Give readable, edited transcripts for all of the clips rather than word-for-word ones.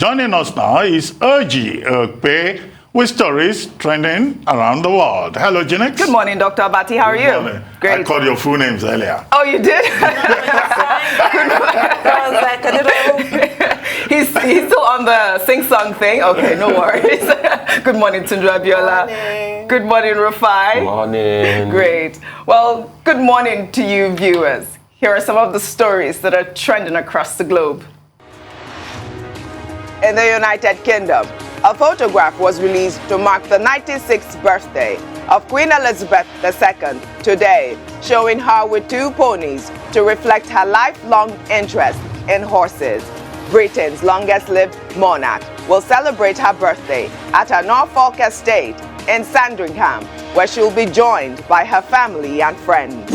Joining us now is Okpe with stories trending around the world. Hello, Jinex. Good morning, Dr. Abati. How are you? Morning. Great. I called your full names earlier. Oh, you did? He's still on the sing-song thing? Okay, no worries. Good morning, Tundu Abiola. Good morning. Good morning, Rufai. Good morning. Great. Well, good morning to you, viewers. Here are some of the stories that are trending across the globe. In the United Kingdom, a photograph was released to mark the 96th birthday of Queen Elizabeth II today, showing her with two ponies to reflect her lifelong interest in horses. Britain's longest-lived monarch will celebrate her birthday at her Norfolk estate in Sandringham, where she will be joined by her family and friends.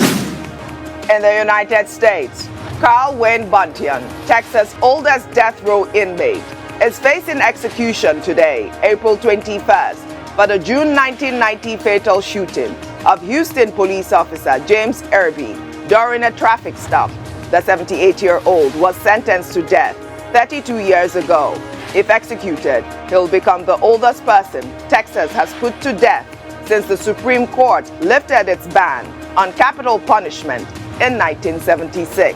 In the United States, Carl Wayne Buntian, Texas' oldest death row inmate, is facing execution today, April 21st, for the June 1990 fatal shooting of Houston police officer James Irby during a traffic stop. The 78-year-old was sentenced to death 32 years ago. If executed, he'll become the oldest person Texas has put to death since the Supreme Court lifted its ban on capital punishment in 1976.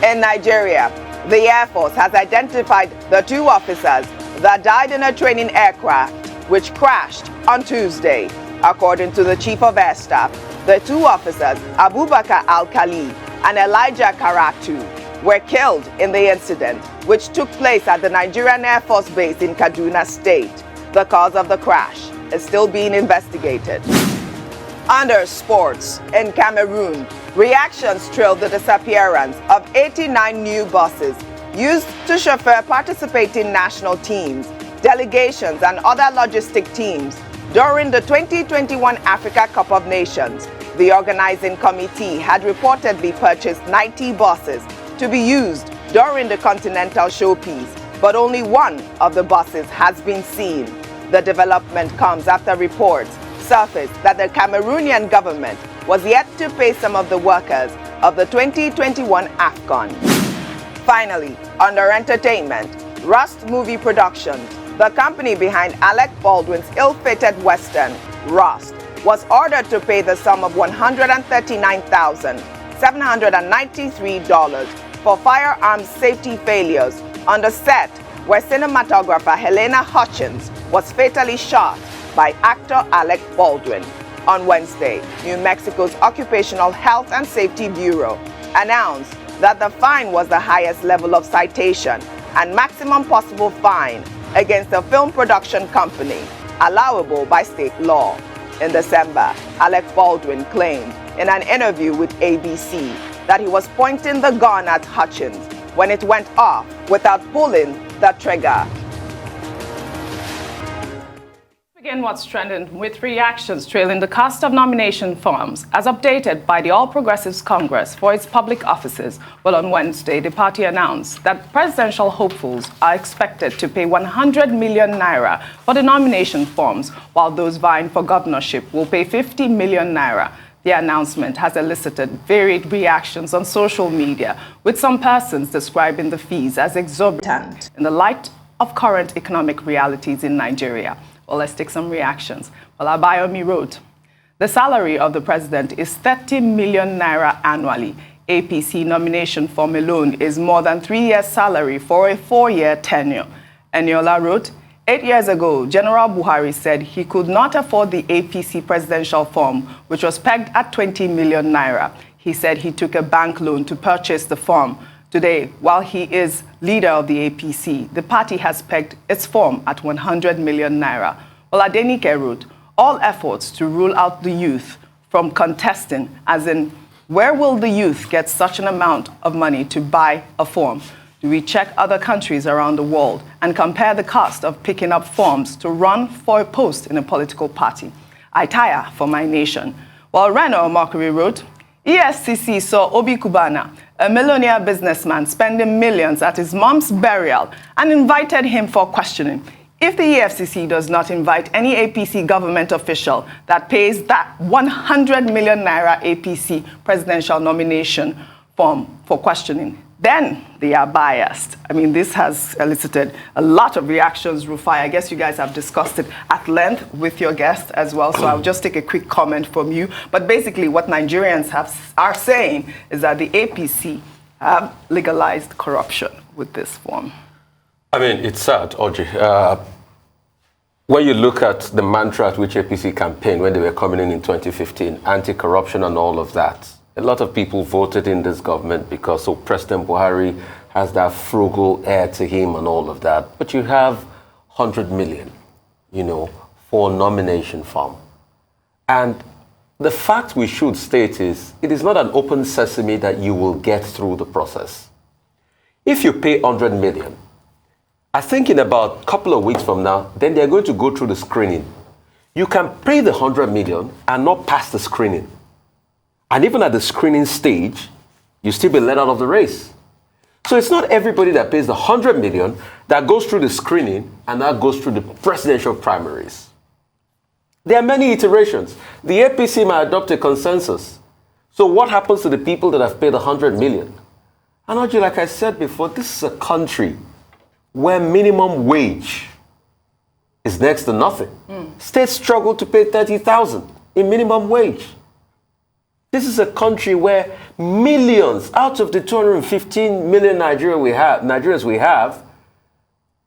In Nigeria, the Air Force has identified the two officers that died in a training aircraft which crashed on Tuesday. According to the Chief of Air Staff, the two officers, Abubakar Al-Khali and Elijah Karatu, were killed in the incident, which took place at the Nigerian Air Force Base in Kaduna State. The cause of the crash is still being investigated. Under sports, in Cameroon, reactions trailed the disappearance of 89 new buses used to chauffeur participating national teams, delegations, and other logistic teams during the 2021 Africa Cup of Nations. The organizing committee had reportedly purchased 90 buses to be used during the continental showpiece, but only one of the buses has been seen. The development comes after reports surfaced that the Cameroonian government was yet to pay some of the workers of the 2021 AFCON. Finally, under entertainment, Rust Movie Productions, the company behind Alec Baldwin's ill-fated western, Rust, was ordered to pay the sum of $139,793 for firearms safety failures on the set where cinematographer Helena Hutchins was fatally shot by actor Alec Baldwin. On Wednesday, New Mexico's Occupational Health and Safety Bureau announced that the fine was the highest level of citation and maximum possible fine against a film production company, allowable by state law. In December, Alec Baldwin claimed in an interview with ABC that he was pointing the gun at Hutchins when it went off without pulling the trigger. Begin what's trending with reactions trailing the cast of nomination forms as updated by the All Progressives Congress for its public offices. Well, on Wednesday, the party announced that presidential hopefuls are expected to pay 100 million naira for the nomination forms, while those vying for governorship will pay 50 million naira. The announcement has elicited varied reactions on social media, with some persons describing the fees as exorbitant in the light of current economic realities in Nigeria. Well, let's take some reactions. Well, Abayomi wrote, the salary of the president is 30 million naira annually. APC nomination form alone is more than 3 years' salary for a 4-year tenure. Eniola wrote, 8 years ago, General Buhari said he could not afford the APC presidential form, which was pegged at 20 million naira. He said he took a bank loan to purchase the form. Today, while he is leader of the APC, the party has pegged its form at 100 million naira. Well, Adenike wrote, all efforts to rule out the youth from contesting, as in, where will the youth get such an amount of money to buy a form? Do we check other countries around the world and compare the cost of picking up forms to run for a post in a political party? I tire for my nation. While Reno Mockery wrote, ESCC saw Obi Kubana, a millionaire businessman, spending millions at his mom's burial and invited him for questioning. If the EFCC does not invite any APC government official that pays that 100 million naira APC presidential nomination form for questioning, then they are biased. I mean, this has elicited a lot of reactions, Rufai. I guess you guys have discussed it at length with your guest as well, so I'll just take a quick comment from you. But basically, what Nigerians are saying is that the APC have legalized corruption with this form. I mean, it's sad, Audrey. When you look at the mantra at which APC campaigned when they were coming in 2015, anti-corruption and all of that, a lot of people voted in this government because President Buhari has that frugal air to him and all of that. But you have 100 million, for a nomination form. And the fact we should state is, it is not an open sesame that you will get through the process. If you pay 100 million, I think in about a couple of weeks from now, then they're going to go through the screening. You can pay the 100 million and not pass the screening. And even at the screening stage, you still be let out of the race. So it's not everybody that pays the 100 million that goes through the screening and that goes through the presidential primaries. There are many iterations. The APC might adopt a consensus. So what happens to the people that have paid 100 million? And Audrey, like I said before, this is a country where minimum wage is next to nothing. States struggle to pay 30,000 in minimum wage. This is a country where millions, out of the 215 million Nigerians we have,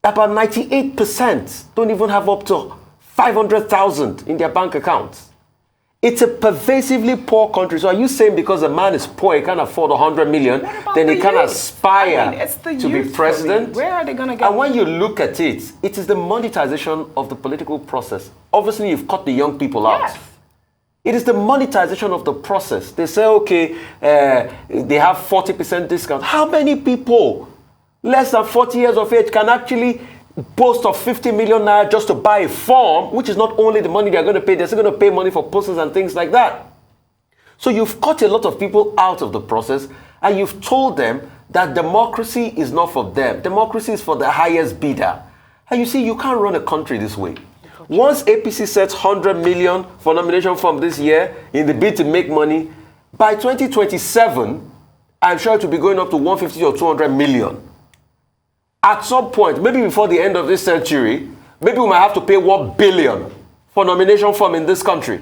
about 98% don't even have up to 500,000 in their bank accounts. It's a pervasively poor country. So are you saying because a man is poor, he can't afford 100 million, then he can aspire to be president? Where are they going to get? And when you look at it, it is the monetization of the political process. Obviously, you've cut the young people out. Yes. It is the monetization of the process. They say, okay, they have 40% discount. How many people less than 40 years of age can actually boast of 50 million naira just to buy a form, which is not only the money they're going to pay, they're still going to pay money for posters and things like that. So you've cut a lot of people out of the process, and you've told them that democracy is not for them. Democracy is for the highest bidder. And you see, you can't run a country this way. Once APC sets 100 million for nomination form this year in the bid to make money, by 2027, I'm sure it will be going up to 150 or 200 million. At some point, maybe before the end of this century, maybe we might have to pay 1 billion for nomination form in this country.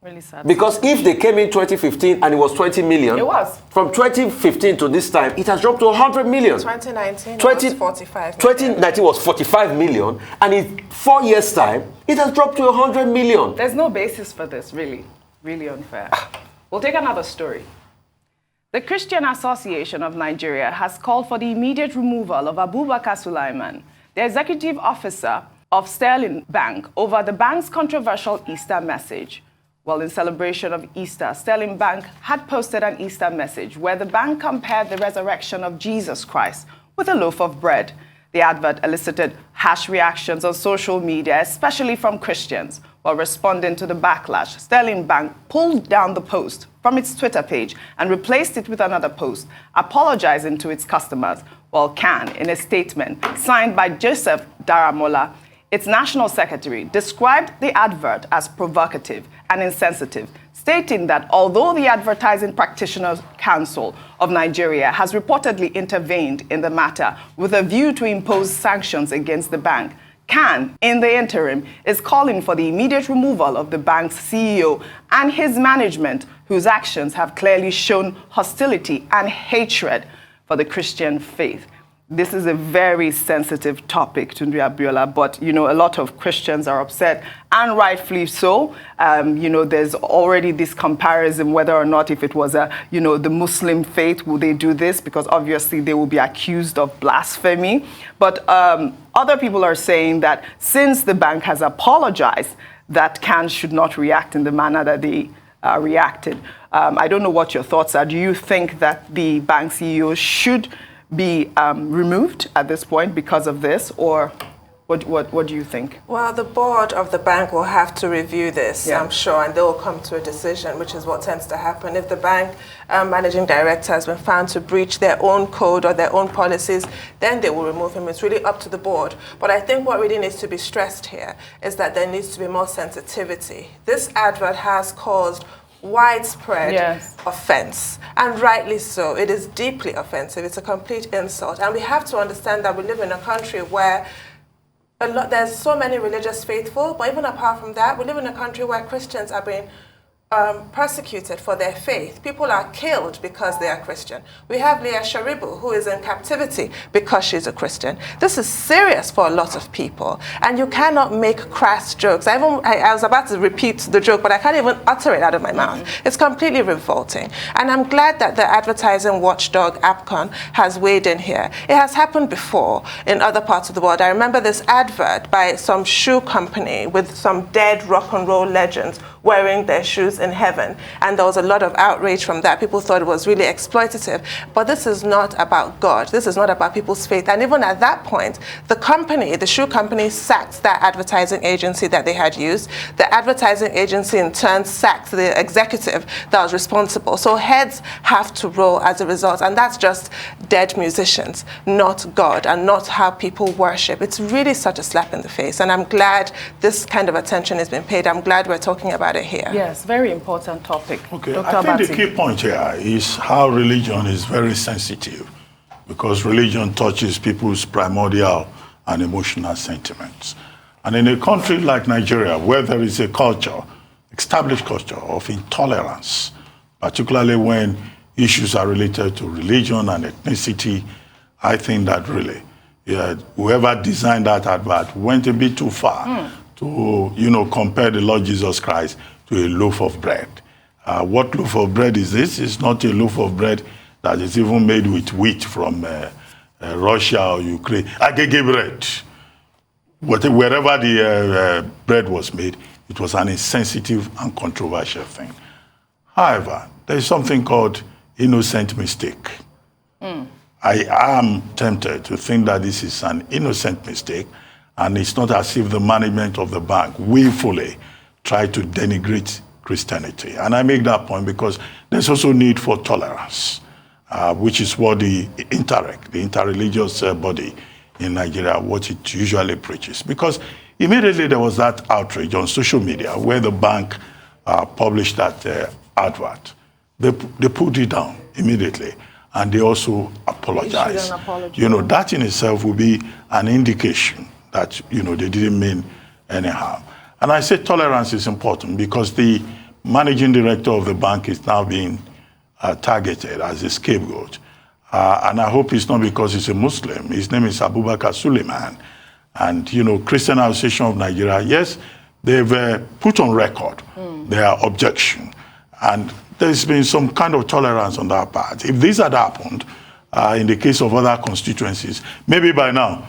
Really sad. Because if they came in 2015 and it was 20 million, it was. From 2015 to this time, it has dropped to 100 million. 2019 was 45 million. 2019 was 45 million, and in 4 years' time, it has dropped to 100 million. There's no basis for this, really. Really unfair. We'll take another story. The Christian Association of Nigeria has called for the immediate removal of Abubakar Suleiman, the executive officer of Sterling Bank, over the bank's controversial Easter message. Well, in celebration of Easter, Sterling Bank had posted an Easter message where the bank compared the resurrection of Jesus Christ with a loaf of bread. The advert elicited harsh reactions on social media, especially from Christians. While responding to the backlash, Sterling Bank pulled down the post from its Twitter page and replaced it with another post, apologizing to its customers. While CAN, in a statement signed by Joseph Daramola, its national secretary, described the advert as provocative and insensitive, stating that although the Advertising Practitioners Council of Nigeria has reportedly intervened in the matter with a view to impose sanctions against the bank, CAN, in the interim, is calling for the immediate removal of the bank's CEO and his management, whose actions have clearly shown hostility and hatred for the Christian faith. This is a very sensitive topic, Tunde Abiola, but, a lot of Christians are upset, and rightfully so. There's already this comparison whether or not if it was, the Muslim faith, will they do this? Because obviously they will be accused of blasphemy. But other people are saying that since the bank has apologized, that CAN should not react in the manner that they reacted. I don't know what your thoughts are. Do you think that the bank CEO should be removed at this point because of this, or what do you think? Well, the board of the bank will have to review this, Yeah. I'm sure, and they will come to a decision, which is what tends to happen. If the bank managing director has been found to breach their own code or their own policies, then they will remove him. It's really up to the board. But I think what really needs to be stressed here is that there needs to be more sensitivity. This advert has caused widespread Yes. offense, and rightly so. It is deeply offensive. It's a complete insult, and we have to understand that we live in a country where there's so many religious faithful, but even apart from that, we live in a country where Christians are being persecuted for their faith. People are killed because they are Christian. We have Leah Sharibu, who is in captivity because she's a Christian. This is serious for a lot of people, and you cannot make crass jokes. I was about to repeat the joke, but I can't even utter it out of my mouth. It's completely revolting, and I'm glad that the advertising watchdog AFCON has weighed in here. It has happened before in other parts of the world. I remember this advert by some shoe company with some dead rock and roll legends wearing their shoes in heaven, and there was a lot of outrage from that. People thought it was really exploitative, but this is not about God. This is not about people's faith. And even at that point, the shoe company sacked that advertising agency that they had used. The advertising agency in turn sacked the executive that was responsible. So heads have to roll as a result, and that's just dead musicians, not God, and not how people worship. It's really such a slap in the face, and I'm glad this kind of attention has been paid. I'm glad we're talking about it here. Yes, very important topic. Okay, Dr. I think Abati. the key point here is how religion is very sensitive, because religion touches people's primordial and emotional sentiments. And in a country like Nigeria, where there is a culture, established culture of intolerance, particularly when issues are related to religion and ethnicity, I think that really, whoever designed that advert went a bit too far to, compare the Lord Jesus Christ to a loaf of bread. What loaf of bread is this? It's not a loaf of bread that is even made with wheat from Russia or Ukraine. Agege bread. Wherever the bread was made, it was an insensitive and controversial thing. However, there is something called innocent mistake. I am tempted to think that this is an innocent mistake, and it's not as if the management of the bank willfully tried to denigrate Christianity. And I make that point because there's also need for tolerance, which is what the interreligious body in Nigeria, what it usually preaches. Because immediately there was that outrage on social media where the bank published that advert. They put it down immediately, and they also apologized. That in itself will be an indication that, they didn't mean any harm. And I say tolerance is important because the managing director of the bank is now being targeted as a scapegoat. And I hope it's not because he's a Muslim. His name is Abubakar Suleiman. And, Christian Association of Nigeria, yes, they've put on record their objection. And there's been some kind of tolerance on that part. If this had happened in the case of other constituencies, maybe by now,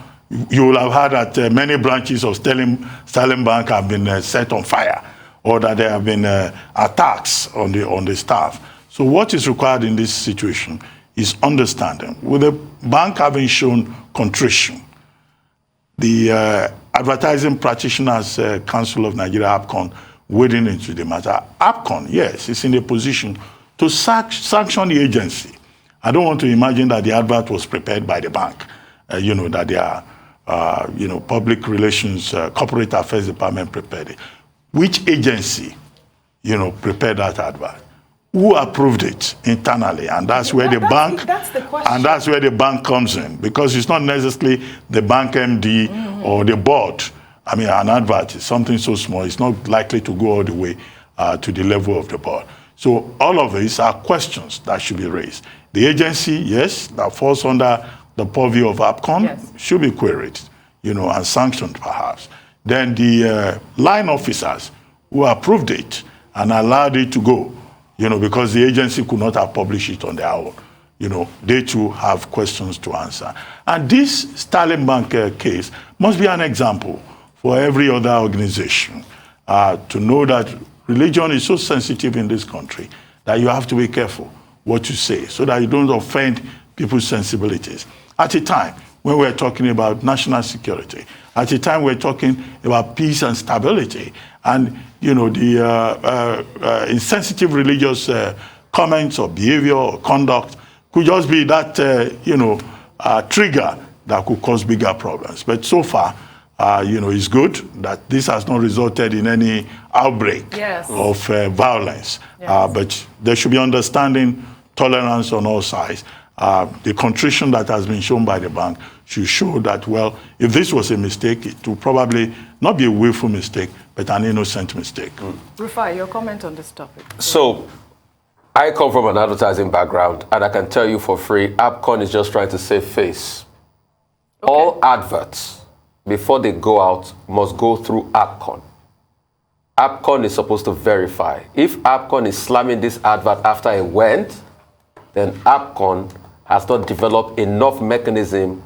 you will have heard that many branches of Sterling Bank have been set on fire, or that there have been attacks on the staff. So what is required in this situation is understanding. With the bank having shown contrition, the Advertising Practitioners Council of Nigeria, AFCON, wading into the matter. AFCON, yes, is in a position to sanction the agency. I don't want to imagine that the advert was prepared by the bank, that they are public relations, corporate affairs department prepared it. Which agency, prepared that advert? Who approved it internally? And that's where the bank, and that's where the bank comes in, because it's not necessarily the bank MD or the board. I mean, an advert is something so small, it's not likely to go all the way to the level of the board. So all of these are questions that should be raised. The agency, yes, that falls under the purview of AFCON, should be queried, and sanctioned perhaps. Then the line officers who approved it and allowed it to go, because the agency could not have published it on their own, they too have questions to answer. And this Sterling Bank case must be an example for every other organization to know that religion is so sensitive in this country that you have to be careful what you say so that you don't offend people's sensibilities. At a time when we're talking about national security, at a time we're talking about peace and stability, and the insensitive religious comments or behavior or conduct could just be that trigger that could cause bigger problems. But so far, is good, that this has not resulted in any outbreak of violence. But there should be understanding, tolerance on all sides. The contrition that has been shown by the bank should show that, well, if this was a mistake, it will probably not be a willful mistake, but an innocent mistake. Rufai, your comment on this topic. So, I come from an advertising background, and I can tell you for free, AFCON is just trying to save face. Okay. All adverts, before they go out, must go through AFCON. AFCON is supposed to verify. If AFCON is slamming this advert after it went, then AFCON has not developed enough mechanism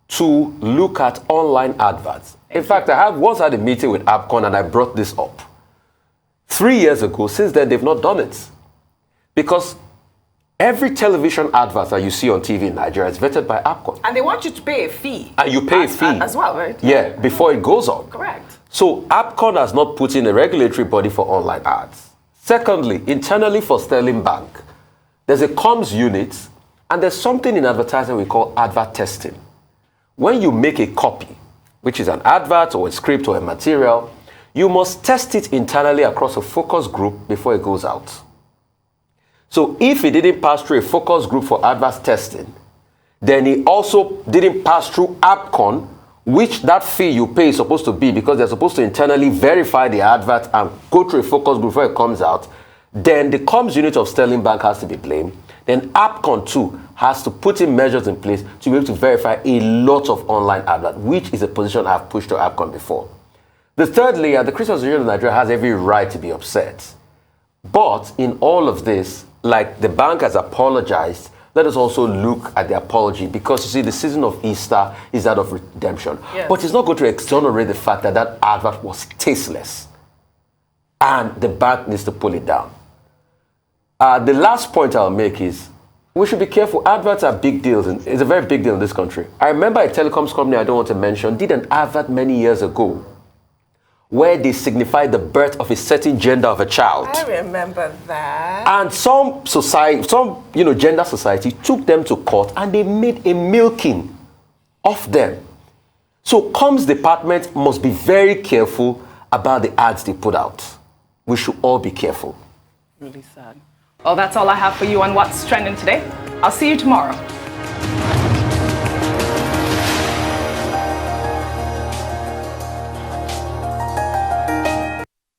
to look at online adverts. In fact, I once had a meeting with AFCON and I brought this up. 3 years ago, since then, they've not done it. Because every television advert that you see on TV in Nigeria is vetted by AFCON. And they want you to pay a fee. And you pay a fee. As well, right? Yeah, before it goes on. Correct. So AFCON has not put in a regulatory body for online ads. Secondly, internally for Sterling Bank, there's a comms unit, and there's something in advertising we call advert testing. When you make a copy, which is an advert or a script or a material, you must test it internally across a focus group before it goes out. So if it didn't pass through a focus group for advert testing, then it also didn't pass through AFCON, which that fee you pay is supposed to be, because they're supposed to internally verify the advert and go through a focus group before it comes out, then the comms unit of Sterling Bank has to be blamed. Then AFCON too has to put in measures in place to be able to verify a lot of online adverts, which is a position I've pushed to AFCON before. The third layer, the Christian Association of Nigeria has every right to be upset. But in all of this, like the bank has apologized, let us also look at the apology, because you see, the season of Easter is that of redemption. Yes. But it's not going to exonerate the fact that that advert was tasteless. And the bank needs to pull it down. The last point I'll make is, we should be careful. Adverts are big deals. It's a very big deal in this country. I remember a telecoms company I don't want to mention did an advert many years ago where they signified the birth of a certain gender of a child. I remember that. And some society, gender society took them to court and they made a milking of them. So comms department must be very careful about the ads they put out. We should all be careful. Really sad. Well, that's all I have for you on What's Trending today. I'll see you tomorrow.